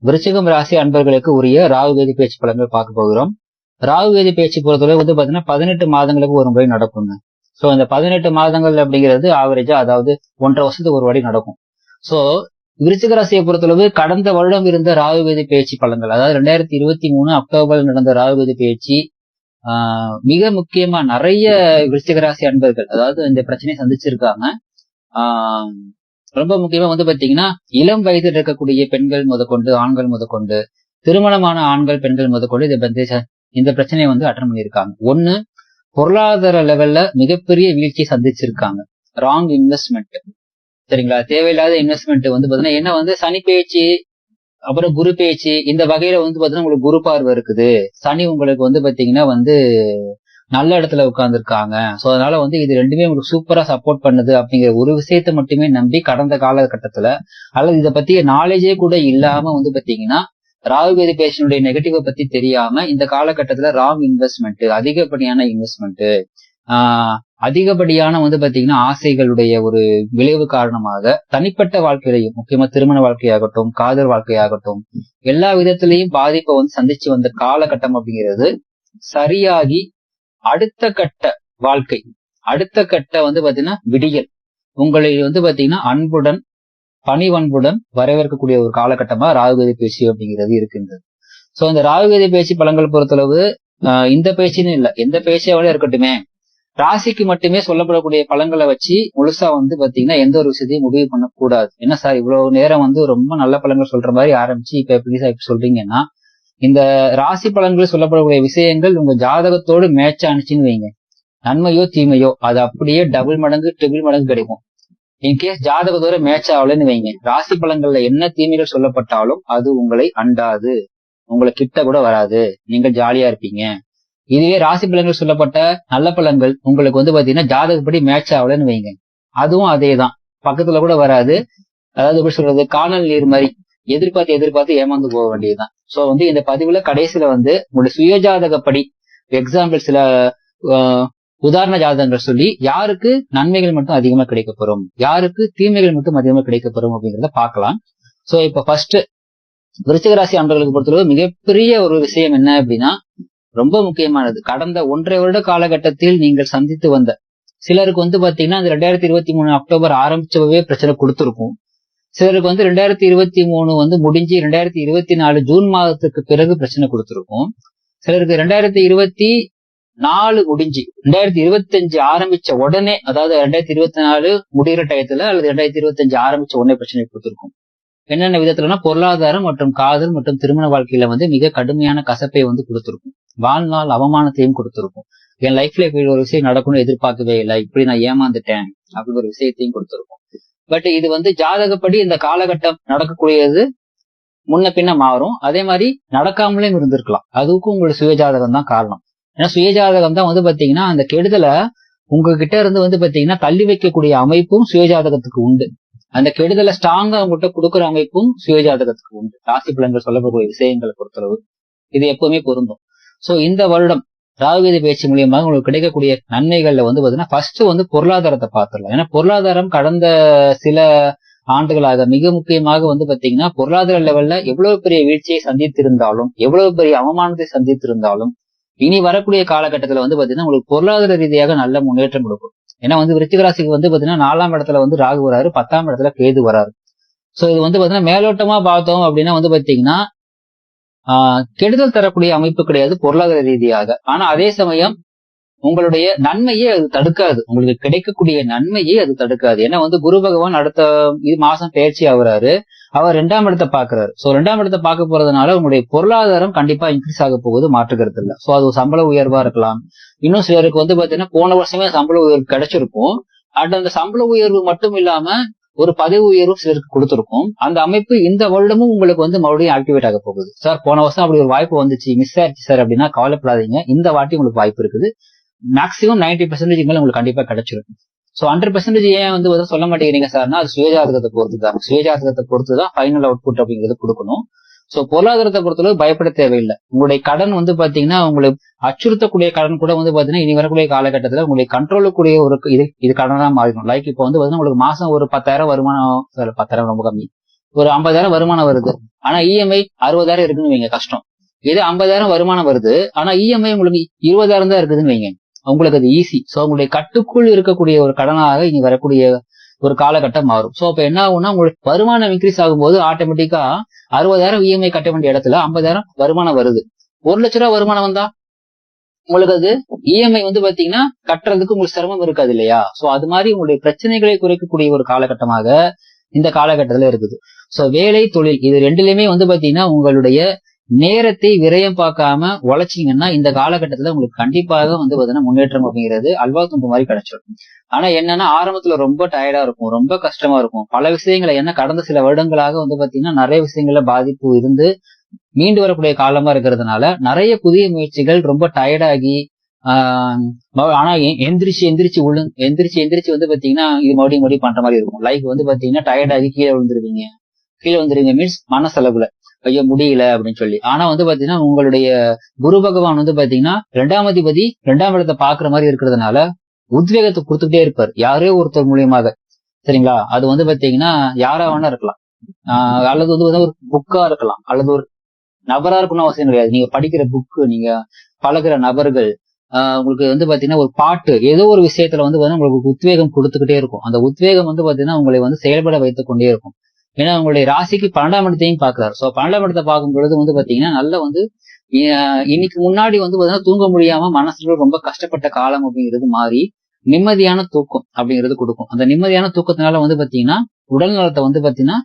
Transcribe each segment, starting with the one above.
விருச்சிகம் ராசி அன்பர்களுக்கு உரிய ராகு கேது பேச்சு பலன்கள் பார்க்க போகிறோம். ராகு கேது பேச்சு பொறுத்தவரை வந்து பாத்தீங்கன்னா 18 மாதங்களுக்கு ஒரு முறை நடக்குங்க. சோ இந்த 18 மாதங்கள் அப்படிங்கிறது ஆவரேஜா, அதாவது 1.5 வருஷத்துக்கு ஒரு வாட்டி நடக்கும். சோ விருச்சிக ராசியை பொறுத்தளவு கடந்த வருடம் இருந்த ராகு கேது பேச்சு பலன்கள், அதாவது 2023 அக்டோபரில் நடந்த ராகு கேது பேச்சு மிக முக்கியமா நிறைய விருச்சிக ராசி அன்பர்கள் அதாவது இந்த பிரச்சனையை சந்திச்சிருக்காங்க. ரொம்ப முக்கியமா வந்து பாத்தீங்கன்னா இளம் வயதில் இருக்கக்கூடிய பெண்கள் முதற்கொண்டு ஆண்கள் முதற்கொண்டு திருமணமான ஆண்கள் பெண்கள் முதற்கொண்டு இந்த பிரச்சனையை வந்து அட்டன் பண்ணியிருக்காங்க. ஒண்ணு, பொருளாதார லெவல்ல மிகப்பெரிய வீழ்ச்சியை சந்திச்சிருக்காங்க. ராங் இன்வெஸ்ட்மெண்ட், சரிங்களா? தேவையில்லாத இன்வெஸ்ட்மெண்ட் வந்து பாத்தீங்கன்னா என்ன வந்து சனி பேச்சு அப்புறம் குரு பேச்சு இந்த வகையில வந்து பாத்தீங்கன்னா உங்களுக்கு குரு பார்வை இருக்குது. சனி உங்களுக்கு வந்து பாத்தீங்கன்னா வந்து நல்ல இடத்துல உட்கார்ந்துருக்காங்க. சோ அதனால வந்து இது ரெண்டுமே உங்களுக்கு சூப்பரா சப்போர்ட் பண்ணுது அப்படிங்கிற ஒரு விஷயத்த மட்டுமே நம்பி கடந்த காலகட்டத்துல அல்லது இதை பத்திய நாலேஜே கூட இல்லாம வந்து பாத்தீங்கன்னா ராகு கேது பேஷனுடைய நெகட்டிவ பத்தி தெரியாம இந்த காலகட்டத்துல ராங் இன்வெஸ்ட்மெண்ட், அதிகப்படியான இன்வெஸ்ட்மெண்ட், அதிகப்படியான வந்து பாத்தீங்கன்னா ஆசைகளுடைய ஒரு விளைவு காரணமாக தனிப்பட்ட வாழ்க்கையிலையும், முக்கியமா திருமண வாழ்க்கையாகட்டும் காதல் வாழ்க்கையாகட்டும் எல்லா விதத்திலையும் பாதிப்பை வந்து சந்திச்சு வந்த காலகட்டம் அப்படிங்கிறது சரியாகி அடுத்த கட்ட வாழ்க்கை, அடுத்த கட்ட வந்து பாத்தீங்கன்னா விடியல் உங்களை வந்து பாத்தீங்கன்னா அன்புடன் பணிவன்புடன் வரவேற்கக்கூடிய ஒரு காலகட்டமா ராகுகேது பேச்சு அப்படிங்கிறது இருக்கின்றது. சோ இந்த ராகுகேது பேச்சு பலன்கள் பொறுத்தளவு இந்த பேச்சுன்னு இல்ல, எந்த பேச்சையோட இருக்கட்டுமே, ராசிக்கு மட்டுமே சொல்லப்படக்கூடிய பலன்களை வச்சு முழுசா வந்து பாத்தீங்கன்னா எந்த ஒரு விஷயத்தையும் முடிவு பண்ணக்கூடாது. என்ன சார் இவ்வளவு நேரம் வந்து ரொம்ப நல்ல பலன்கள் சொல்ற மாதிரி ஆரம்பிச்சு இப்ப எப்படி சொல்றீங்கன்னா, இந்த ராசி பலன்கள் சொல்லப்படக்கூடிய விஷயங்கள் உங்க ஜாதகத்தோடு மேட்ச் ஆனிச்சுன்னு வைங்க, நன்மையோ தீமையோ அது அப்படியே டபுள் மடங்கு ட்ரிபிள் மடங்கு கிடைக்கும். இன்கேஸ் ஜாதகத்தோட மேட்ச் ஆகலன்னு வைங்க, ராசி பலன்கள்ல என்ன தீமைகள் சொல்லப்பட்டாலும் அது உங்களை அண்டாது, உங்களை கிட்ட கூட வராது, நீங்கள் ஜாலியா இருப்பீங்க. இதுவே ராசி பலன்கள் சொல்லப்பட்ட நல்ல பலன்கள் உங்களுக்கு வந்து பாத்தீங்கன்னா ஜாதகப்படி மேட்ச் ஆகலன்னு வைங்க, அதுவும் அதே தான், பக்கத்துல கூட வராது. அதாவது எப்படி சொல்றது, காணல் நீர் மாதிரி எதிர்பார்த்து ஏமாந்து போக வேண்டியதுதான். சோ வந்து இந்த பதிவுல கடைசியில வந்து உங்களுடைய சுயஜாதகப்படி எக்ஸாம்பிள் சில உதாரண ஜாதகங்கள் சொல்லி யாருக்கு நன்மைகள் மட்டும் அதிகமா கிடைக்கப்பெறும், யாருக்கு தீமைகள் மட்டும் அதிகமா கிடைக்கப்பெறும் அப்படிங்கிறத பார்க்கலாம். சோ இப்ப ஃபர்ஸ்ட் விருச்சிக ராசி அன்பர்களுக்கு பொறுத்தளவு மிகப்பெரிய ஒரு விஷயம் என்ன அப்படின்னா, ரொம்ப முக்கியமானது, கடந்த 1.5 வருட காலகட்டத்தில் நீங்கள் சந்தித்து வந்த சிலருக்கு வந்து பாத்தீங்கன்னா இந்த 2023 அக்டோபர் ஆரம்பிச்சவே பிரச்சனை கொடுத்திருக்கும். சிலருக்கு வந்து 2023 வந்து முடிஞ்சு 2024 ஜூன் மாதத்துக்கு பிறகு பிரச்சனை கொடுத்திருக்கும். சிலருக்கு 2024 முடிஞ்சு 2025 ஆரம்பிச்ச உடனே, அதாவது 2024 முடிகிற டயத்துல அல்லது 2025 ஆரம்பிச்ச உடனே பிரச்சனை கொடுத்திருக்கும். என்னென்ன விதத்துலன்னா பொருளாதாரம் மற்றும் காதல் மற்றும் திருமண வாழ்க்கையில வந்து மிக கடுமையான கசப்பை வந்து கொடுத்திருக்கும். வாழ்நாள் அவமானத்தையும் கொடுத்திருக்கும். என் லைஃப்ல இப்படி ஒரு விஷயம் நடக்கும்னு எதிர்பார்க்கவே இல்லை, இப்படி நான் ஏமாந்துட்டேன் அப்படி ஒரு விஷயத்தையும் கொடுத்திருக்கும். பட் இது வந்து ஜாதகப்படி இந்த காலகட்டம் நடக்கக்கூடியது முன்ன பின்ன மாறும். அதே மாதிரி நடக்காமலே இருந்திருக்கலாம், அதுக்கும் உங்களோட சுயஜாதகம் தான் காரணம். ஏன்னா சுயஜாதகம் தான் வந்து பாத்தீங்கன்னா அந்த கெடுதலை உங்ககிட்ட இருந்து வந்து பாத்தீங்கன்னா தள்ளி வைக்கக்கூடிய அமைப்பும் சுயஜாதகத்துக்கு உண்டு. அந்த கெடுதலை ஸ்ட்ராங்கா உங்ககிட்ட கொடுக்குற அமைப்பும் சுயஜாதகத்துக்கு உண்டு. ராசி பலன்கள் சொல்லக்கூடிய விஷயங்களை பொறுத்தளவு இது எப்பவுமே பொருந்தும். சோ இந்த வருடம் ராகுகேது பேச்சு மூலியமாக உங்களுக்கு கிடைக்கக்கூடிய நன்மைகள்ல வந்து பாத்தீங்கன்னா ஃபர்ஸ்ட் வந்து பொருளாதாரத்தை பார்த்துடலாம். ஏன்னா பொருளாதாரம் கடந்த சில ஆண்டுகளாக மிக முக்கியமாக வந்து பாத்தீங்கன்னா பொருளாதார லெவல்ல எவ்வளவு பெரிய வீழ்ச்சியை சந்தித்திருந்தாலும், எவ்வளவு பெரிய அவமானத்தை சந்தித்திருந்தாலும், இனி வரக்கூடிய காலகட்டத்துல வந்து பாத்தீங்கன்னா உங்களுக்கு பொருளாதார ரீதியாக நல்ல முன்னேற்றம் கொடுக்கும். ஏன்னா வந்து விருச்சிக ராசிக்கு வந்து பாத்தீங்கன்னா 4ஆம் இடத்துல வந்து ராகு வராரு, 10ஆம் இடத்துல கேது வராரு. சோ இது வந்து பாத்தீங்கன்னா மேலோட்டமா பார்த்தோம் அப்படின்னா வந்து பாத்தீங்கன்னா கெடுதல் தரக்கூடிய அமைப்பு கிடையாது பொருளாதார ரீதியாக. ஆனா அதே சமயம் உங்களுடைய நன்மையே அது தடுக்காது, உங்களுக்கு கிடைக்கக்கூடிய நன்மையே அது தடுக்காது. ஏன்னா வந்து குரு பகவான் அடுத்த மாசம் பயிற்சி ஆகுறாரு, அவர் 2ஆம் இடத்தை பாக்குறாரு. சோ 2ஆம் இடத்தை பார்க்க போறதுனால உங்களுடைய பொருளாதாரம் கண்டிப்பா இன்க்ரீஸ் ஆக போகுது, மாற்றுக்கிறது இல்ல. சோ அது சம்பள உயர்வா இருக்கலாம். இன்னும் சிலருக்கு வந்து பாத்தீங்கன்னா போன வருஷமே சம்பள உயர்வு கிடைச்சிருக்கும். அந்த சம்பள உயர்வு மட்டும் இல்லாம ஒரு பதவி உயர்வு சிலருக்கு கொடுத்திருக்கும். அந்த அமைப்பு இந்த வருடமும் உங்களுக்கு வந்து மறுபடியும் ஆக்டிவேட் ஆக போகுது. சார் போன வருஷம் அப்படி ஒரு வாய்ப்பு வந்துச்சு, மிஸ் ஆயிடுச்சு சார் அப்படின்னா கவலைப்படாதீங்க, இந்த வாட்டி உங்களுக்கு வாய்ப்பு இருக்குது. மேக்சிமம் 90% மேல உங்களுக்கு கண்டிப்பா கிடைச்சிடும். சோ 100% ஏன் வந்து சொல்ல மாட்டேங்கிறீங்க சார்னா அது சுயஜாதகத்தை பொறுத்துதான். சுயஜாதகத்தை பொறுத்துதான் ஃபைனல் அவுட்புட் அப்படிங்கிறது கொடுக்கணும். சோ பொருளாதாரத்தை பொறுத்தளவு பயப்பட தேவையில்லை. உங்களுடைய கடன் வந்து பாத்தீங்கன்னா உங்களுக்கு அச்சுறுத்தக்கூடிய கடன் கூட வந்து பாத்தீங்கன்னா இனி வரக்கூடிய காலகட்டத்துல உங்களுடைய கண்ட்ரோலுக்குரிய ஒரு இது கடனா மாறிடும். லைக் இப்போ வந்து பாத்தீங்கன்னா உங்களுக்கு மாசம் ஒரு 10,000 வருமானம், 10,000 ரொம்ப கம்மி, ஒரு 50,000 வருமானம் வருது, ஆனா இஎம்ஐ 60,000 இருக்குன்னு வைங்க, கஷ்டம். இது 50,000 வருமானம் வருது, ஆனா இஎம்ஐ உங்களுக்கு 20,000 தான் இருக்குதுன்னு வைங்க, உங்களுக்கு அது ஈஸி. சோ உங்களுடைய கட்டுக்குள் இருக்கக்கூடிய ஒரு கடனாக இனி வரக்கூடிய ஒரு காலகட்டம் மாறும். சோ அப்ப என்ன ஆகும்னா, உங்களுக்கு வருமானம் இன்க்ரீஸ் ஆகும்போது ஆட்டோமேட்டிக்கா 60,000 இஎம்ஐ கட்ட வேண்டிய இடத்துல 50,000 வருமானம் வருது. 1,00,000 வருமானம் வந்தா உங்களுக்கு அது இஎம்ஐ பாத்தீங்கன்னா கட்டுறதுக்கு உங்களுக்கு சிரமம் இருக்காது இல்லையா? சோ அது மாதிரி உங்களுடைய பிரச்சனைகளை குறைக்கக்கூடிய ஒரு காலகட்டமாக இந்த காலகட்டத்துல இருக்குது. சோ வேலை, தொழில் இது ரெண்டுலயுமே பாத்தீங்கன்னா உங்களுடைய நேரத்தை விரயம் பார்க்காம உழைச்சிங்கன்னா இந்த காலகட்டத்துல உங்களுக்கு கண்டிப்பாக பாத்தீங்கன்னா முன்னேற்றம் அப்படிங்கிறது அல்வா துண்டு மாதிரி கிடைச்சிடும். ஆனா என்னன்னா, ஆரம்பத்துல ரொம்ப டயர்டா இருக்கும், ரொம்ப கஷ்டமா இருக்கும். பல விஷயங்களை கடந்த சில வருடங்களாக பாத்தீங்கன்னா நிறைய விஷயங்கள்ல பாதிப்பு இருந்து மீண்டு வரக்கூடிய காலமா இருக்கிறதுனால நிறைய புதிய முயற்சிகள் ரொம்ப டயர்டாகி ஆனா எந்திரிச்சு பாத்தீங்கன்னா இது மறுபடியும் பண்ற மாதிரி இருக்கும். லைஃப் பாத்தீங்கன்னா டயர்டாகி கீழே விழுந்துருவீங்க மீன்ஸ் மனசளவுல ஐயோ முடியல அப்படின்னு சொல்லி. ஆனா பாத்தீங்கன்னா உங்களுடைய குரு பகவான் பாத்தீங்கன்னா 2ஆம் அதிபதி 2ஆம் இடத்தை பாக்குற மாதிரி இருக்கிறதுனால உத்வேகத்தை கொடுத்துட்டே இருப்பார், யாரோ ஒருத்தர் மூலியமாக. சரிங்களா? அது பாத்தீங்கன்னா யாரா வேணா இருக்கலாம், அல்லது ஒரு புக்கா இருக்கலாம், அல்லது ஒரு நபரா இருக்கணும் அவசியம் கிடையாது. நீங்க படிக்கிற புக்கு, நீங்க பழகுற நபர்கள், உங்களுக்கு பாத்தீங்கன்னா ஒரு பாட்டு, ஏதோ ஒரு விஷயத்துல பாத்தீங்கன்னா உங்களுக்கு உத்வேகம் கொடுத்துக்கிட்டே இருக்கும். அந்த உத்வேகம் பாத்தீங்கன்னா உங்களை செயல்பட வைத்துக் கொண்டே இருக்கும். ஏன்னா உங்களுடைய ராசிக்கு 12ஆம் இடத்தையும் பாக்குறாரு. சோ 12ஆம் இடத்தை பார்க்கும் பொழுது பாத்தீங்கன்னா நல்ல இன்னைக்கு முன்னாடி பாத்தீங்கன்னா தூங்க முடியாம மனசுல ரொம்ப கஷ்டப்பட்ட காலம் அப்படிங்கிறது மாறி நிம்மதியான தூக்கம் அப்படிங்கிறது கொடுக்கும். அந்த நிம்மதியான தூக்கத்தினால பாத்தீங்கன்னா உடல் நலத்தை பாத்தீங்கன்னா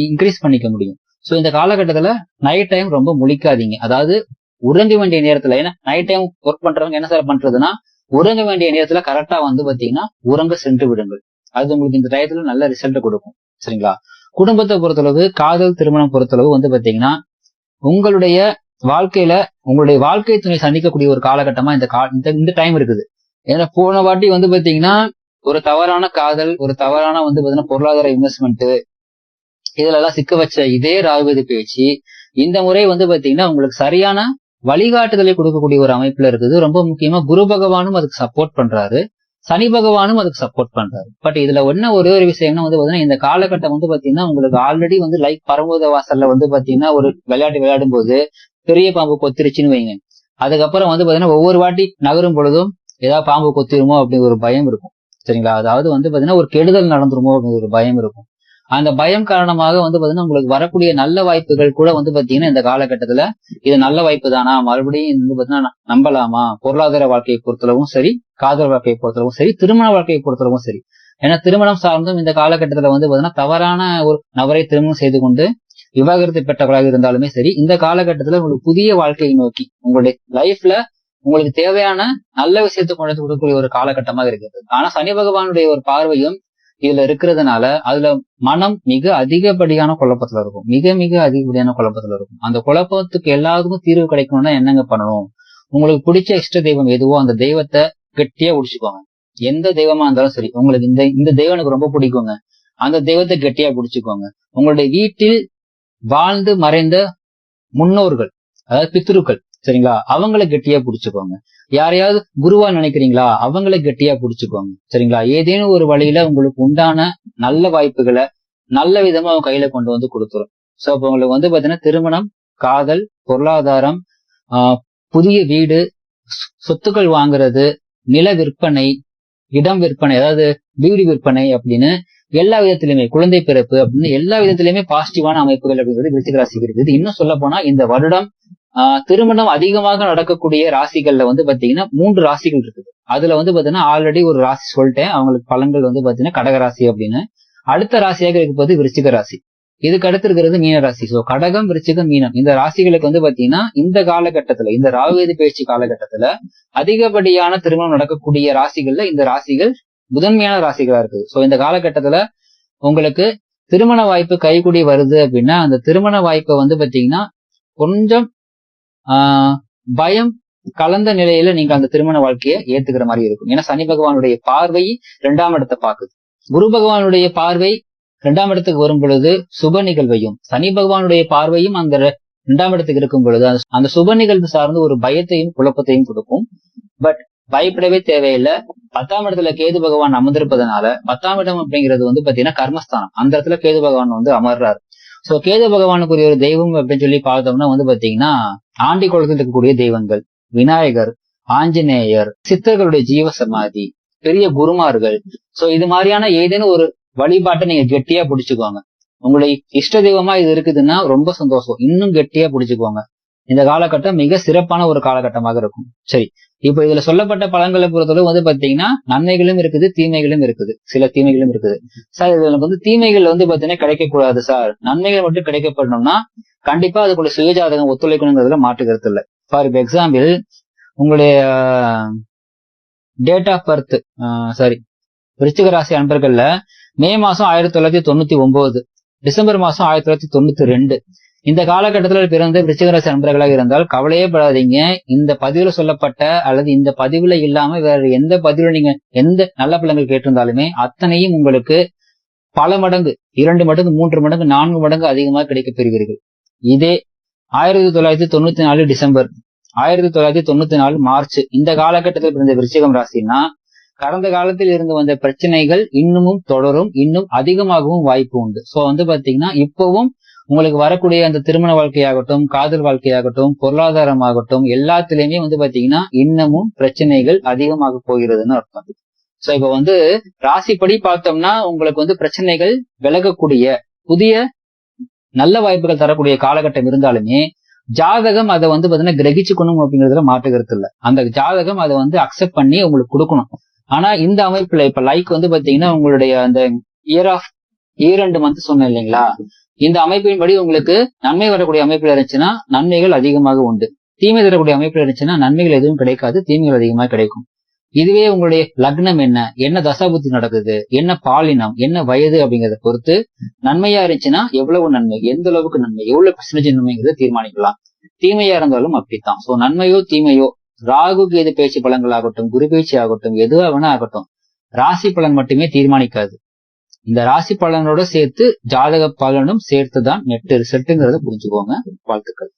இன்க்ரீஸ் பண்ணிக்க முடியும். சோ இந்த காலகட்டத்துல நைட் டைம் ரொம்ப முழிக்காதீங்க. அதாவது உறங்க வேண்டிய நேரத்துல, ஏன்னா நைட் டைம் ஒர்க் பண்றவங்க என்ன சார் பண்றதுன்னா, உறங்க வேண்டிய நேரத்துல கரெக்டா பாத்தீங்கன்னா உறங்க சென்று விடுங்கள். அது உங்களுக்கு இந்த டயத்துல நல்ல ரிசல்ட் கொடுக்கும். சரிங்களா? குடும்பத்தை பொறுத்தளவு, காதல் திருமணம் பொறுத்தளவு பாத்தீங்கன்னா உங்களுடைய வாழ்க்கையில உங்களுடைய வாழ்க்கை துணை சந்திக்கக்கூடிய ஒரு காலகட்டமா இந்த டைம் இருக்குது. ஏன்னா போன வாட்டி பாத்தீங்கன்னா ஒரு தவறான காதல், ஒரு தவறான பாத்தீங்கன்னா பொருளாதார இன்வெஸ்ட்மெண்ட், இதுல எல்லாம் சிக்க வச்ச இதே ராகுகேது பேச்சு இந்த முறை பாத்தீங்கன்னா உங்களுக்கு சரியான வழிகாட்டுதலை கொடுக்கக்கூடிய ஒரு அமைப்புல இருக்குது. ரொம்ப முக்கியமா குரு பகவானும் அதுக்கு சப்போர்ட் பண்றாரு, சனி பகவானும் அதுக்கு சப்போர்ட் பண்றாரு. பட் இதுல ஒரே ஒரு விஷயம்னா பாத்தீங்கன்னா இந்த காலகட்டம் பாத்தீங்கன்னா உங்களுக்கு ஆல்ரெடி லைக் பரமோத வாசல்ல பாத்தீங்கன்னா ஒரு விளையாட்டு விளையாடும் போது பெரிய பாம்பு கொத்திருச்சுன்னு வைங்க, அதுக்கப்புறம் பாத்தீங்கன்னா ஒவ்வொரு வாட்டி நகரும் பொழுதும் ஏதாவது பாம்பு கொத்திருமோ அப்படிங்கிற ஒரு பயம் இருக்கும். சரிங்களா? அதாவது பாத்தீங்கன்னா ஒரு கெடுதல் நடந்துருமோ அப்படிங்கிற ஒரு பயம் இருக்கும். அந்த பயம் காரணமாக பாத்தீங்கன்னா உங்களுக்கு வரக்கூடிய நல்ல வாய்ப்புகள் கூட பாத்தீங்கன்னா இந்த காலகட்டத்துல இது நல்ல வாய்ப்பு தானா, மறுபடியும் பாத்தீங்கன்னா நம்பலாமா, பொருளாதார வாழ்க்கையை பொறுத்தளவும் சரி, காதல் வாழ்க்கையை பொறுத்தளவும் சரி, திருமண வாழ்க்கையை பொறுத்தளவும் சரி. ஏன்னா திருமணம் சார்ந்தும் இந்த காலகட்டத்துல பாத்தீங்கன்னா தவறான ஒரு நபரை திருமணம் செய்து கொண்டு விவாகரத்து பெற்றவர்களாக இருந்தாலுமே சரி, இந்த காலகட்டத்துல உங்களுக்கு புதிய வாழ்க்கையை நோக்கி உங்களுடைய லைஃப்ல உங்களுக்கு தேவையான நல்ல விஷயத்தை கொண்டு வந்து கொடுக்கக்கூடிய ஒரு காலகட்டமாக இருக்கிறது. ஆனா சனி பகவானுடைய ஒரு பார்வையும் இதுல இருக்கிறதுனால அதுல மனம் மிக அதிகப்படியான குழப்பத்துல இருக்கும், மிக மிக அதிகப்படியான குழப்பத்துல இருக்கும். அந்த குழப்பத்துக்கு எல்லாத்துக்கும் தீர்வு கிடைக்கணும்னா என்னங்க பண்ணணும்? உங்களுக்கு பிடிச்ச இஷ்ட தெய்வம் எதுவோ அந்த தெய்வத்தை கெட்டியா பிடிச்சுக்கோங்க. எந்த தெய்வமா இருந்தாலும் சரி, உங்களுக்கு இந்த தெய்வம் எனக்கு ரொம்ப பிடிக்குங்க, அந்த தெய்வத்தை கெட்டியா பிடிச்சுக்கோங்க. உங்களுடைய வீட்டில் வாழ்ந்து மறைந்த முன்னோர்கள், அதாவது பித்ருக்கள், சரிங்களா, அவங்களை கெட்டியா பிடிச்சுக்கோங்க. யாரையாவது குருவா நினைக்கிறீங்களா, அவங்களை கெட்டியா பிடிச்சுக்கோங்க. சரிங்களா? ஏதேனும் ஒரு வழியில உங்களுக்கு உண்டான நல்ல வாய்ப்புகளை நல்ல விதமா அவங்க கையில கொண்டு வந்து கொடுத்துரும். சோ அப்ப உங்களுக்கு பாத்தீங்கன்னா திருமணம், காதல், பொருளாதாரம், புதிய வீடு, சொத்துக்கள் வாங்குறது, நில விற்பனை, இடம் விற்பனை, அதாவது வீடு விற்பனை அப்படின்னு எல்லா விதத்திலுமே, குழந்தை பிறப்பு அப்படின்னு எல்லா விதத்திலுமே பாசிட்டிவான அமைப்புகள் அப்படிங்கிறது விருச்சிக ராசிக்கு இருக்குது. இன்னும் சொல்ல போனா இந்த வருடம் திருமணம் அதிகமாக நடக்கக்கூடிய ராசிகள்ல பாத்தீங்கன்னா 3 ராசிகள் இருக்குது. அதுல பாத்தீங்கன்னா ஆல்ரெடி ஒரு ராசி சொல்லிட்டேன், அவங்களுக்கு பலன்கள் பாத்தீங்கன்னா கடகராசி அப்படின்னு. அடுத்த ராசியாக இருப்பது விருச்சிக ராசி, இதுக்கு அடுத்து இருக்கிறது மீன ராசி. சோ கடகம், விருச்சிகம், மீனம் இந்த ராசிகளுக்கு பாத்தீங்கன்னா இந்த காலகட்டத்துல, இந்த ராகுகேது பயிற்சி காலகட்டத்துல அதிகப்படியான திருமணம் நடக்கக்கூடிய ராசிகள்ல இந்த ராசிகள் முதன்மையான ராசிகளா இருக்குது. சோ இந்த காலகட்டத்துல உங்களுக்கு திருமண வாய்ப்பு கைகூடி வருது அப்படின்னா அந்த திருமண வாய்ப்பை பாத்தீங்கன்னா கொஞ்சம் பயம் கலந்த நிலையில நீங்க அந்த திருமண வாழ்க்கையை ஏத்துக்கிற மாதிரி இருக்கும். ஏன்னா சனி பகவானுடைய பார்வை 2ஆம் இடத்தை பாக்குது, குரு பகவானுடைய பார்வை 2ஆம் இடத்துக்கு வரும் பொழுது சுப நிகழ்வையும், சனி பகவானுடைய பார்வையும் அந்த 2ஆம் இடத்துக்கு இருக்கும் பொழுது அந்த சுப நிகழ்வு சார்ந்து ஒரு பயத்தையும் குழப்பத்தையும் கொடுக்கும். பட் பயப்படவே தேவையில்லை. 10ஆம் இடத்துல கேது பகவான் அமர்ந்திருப்பதனால, 10ஆம் இடம் அப்படிங்கிறது பாத்தீங்கன்னா கர்மஸ்தானம், அந்த இடத்துல கேது பகவான் அமர்றாரு. சோ கேது பகவானுக்குரிய ஒரு தெய்வம் அப்படின்னு சொல்லி பார்த்தோம்னா வந்து பாத்தீங்கன்னா ஆண்டி குளத்தில் இருக்கக்கூடிய தெய்வங்கள் விநாயகர், ஆஞ்சநேயர், சித்தர்களுடைய ஜீவ சமாதி, பெரிய குருமார்கள். சோ இது மாதிரியான ஏதேனும் ஒரு வழிபாட்டை நீங்க கெட்டியா பிடிச்சுக்கோங்க. உங்களுடைய இஷ்ட தெய்வமா இது இருக்குதுன்னா ரொம்ப சந்தோஷம், இன்னும் கெட்டியா பிடிச்சுக்கோங்க. இந்த காலகட்டம் மிக சிறப்பான ஒரு காலகட்டமாக இருக்கும். சரி, இப்ப இதுல சொல்லப்பட்ட பலன்களை பொறுத்தளவு வந்து பாத்தீங்கன்னா நன்மைகளும் இருக்குது, தீமைகளும் இருக்குது, சில தீமைகளும் இருக்குது. சார் இதுல வந்து தீமைகள் வந்து பாத்தீங்கன்னா கிடைக்க கூடாது சார், நன்மைகள் மட்டும் கிடைக்கப்படணும்னா கண்டிப்பா அதுக்குள்ள சுயஜாதகம் ஒத்துழைக்கணுங்கிறதுல மாற்று கருத்து இல்லை. ஃபார் எக்ஸாம்பிள், உங்களுடைய டேட் ஆஃப் பர்த் சாரி விருச்சிக ராசி அன்பர்கள்ல மே மாசம் 1999, டிசம்பர் மாசம் 1992 இந்த காலகட்டத்தில் பிறந்த விருச்சிக ராசி அன்பர்களாக இருந்தால் கவலையே படாதீங்க. இந்த பதிவுல சொல்லப்பட்ட அல்லது இந்த பதிவுல இல்லாம வேற எந்த பதிவுல நீங்க எந்த நல்ல பலன்கள் கேட்டிருந்தாலுமே அத்தனையும் உங்களுக்கு பல மடங்கு, 2 மடங்கு, 3 மடங்கு, 4 மடங்கு அதிகமாக கிடைக்கப் பெறுவீர்கள். இதே 1994 டிசம்பர், 1994 மார்ச் இந்த காலகட்டத்தில் பிறந்த விருச்சிகம் ராசினா கடந்த காலத்தில் இருந்து வந்த பிரச்சனைகள் இன்னமும் தொடரும், இன்னும் அதிகமாகவும் வாய்ப்பு உண்டு. சோ வந்து பாத்தீங்கன்னா இப்பவும் உங்களுக்கு வரக்கூடிய அந்த திருமண வாழ்க்கையாகட்டும், காதல் வாழ்க்கையாகட்டும், பொருளாதாரமாகட்டும், எல்லாத்திலையுமே வந்து பாத்தீங்கன்னா இன்னமும் பிரச்சனைகள் அதிகமாக போகிறதுன்னு அர்த்தம். சோ இப்ப வந்து ராசிப்படி பார்த்தோம்னா உங்களுக்கு வந்து பிரச்சனைகள் விலகக்கூடிய புதிய நல்ல வாய்ப்புகள் தரக்கூடிய காலகட்டம் இருந்தாலுமே ஜாதகம் அதை வந்து பாத்தீங்கன்னா கிரகிச்சுக்கணும் அப்படிங்கிறதுல மாற்றுகிறது இல்லை. அந்த ஜாதகம் அதை வந்து அக்செப்ட் பண்ணி உங்களுக்கு கொடுக்கணும். ஆனா இந்த அமைப்புல இப்ப லைக் வந்து பாத்தீங்கன்னா உங்களுடைய அந்த இயர் அண்ட் மந்த் சொன்னேன் இல்லைங்களா, இந்த அமைப்பின்படி உங்களுக்கு நன்மை வரக்கூடிய அமைப்புல இருந்துச்சுன்னா நன்மைகள் அதிகமாக உண்டு, தீமை தரக்கூடிய அமைப்புல இருந்துச்சுன்னா நன்மைகள் எதுவும் கிடைக்காது, தீமைகள் அதிகமாக கிடைக்கும். இதுவே உங்களுடைய லக்னம் என்ன தசாபுத்தி நடக்குது, என்ன பாலினம், என்ன வயது அப்படிங்கிறத பொறுத்து நன்மையா இருந்துச்சுன்னா எவ்வளவு நன்மை, எந்த அளவுக்கு நன்மை, எவ்வளவு பெர்சன்டேஜ் நன்மைங்கிறத தீர்மானிக்கலாம். தீமையா இருந்தாலும் அப்படித்தான். சோ நன்மையோ தீமையோ, ராகு கேது பேச்சு பலன்கள் ஆகட்டும், குரு பேச்சு ஆகட்டும், எதுவா வேணா ஆகட்டும், ராசி பலன் மட்டுமே தீர்மானிக்காது. இந்த ராசி பலனோட சேர்த்து ஜாதக பலனும் சேர்த்துதான் நெட் ரிசல்ட்ங்கிறத புரிஞ்சுக்கோங்க. வாழ்த்துக்கள்.